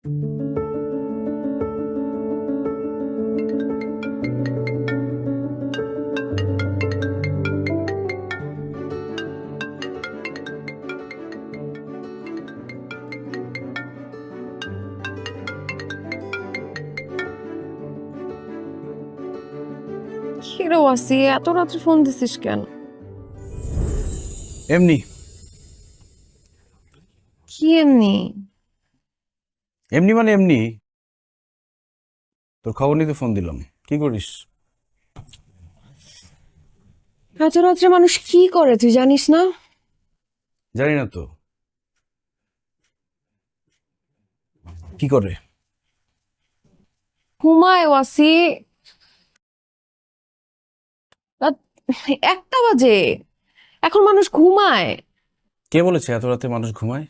কি রে ওয়াসি, এত রাত্রে ফোন দিছিস কেন? এমনি কি এমনি? এমনি মানে এমনি তোর খবর নিতে ফোন দিলাম। কি করিস? এত রাত্রে মানুষ কি করে তুই জানিস না? জানি না তো কি করে। ঘুমায় ওয়াসি। রাত 1টা বাজে, এখন মানুষ ঘুমায়। কে বলেছে এত রাতে মানুষ ঘুমায়?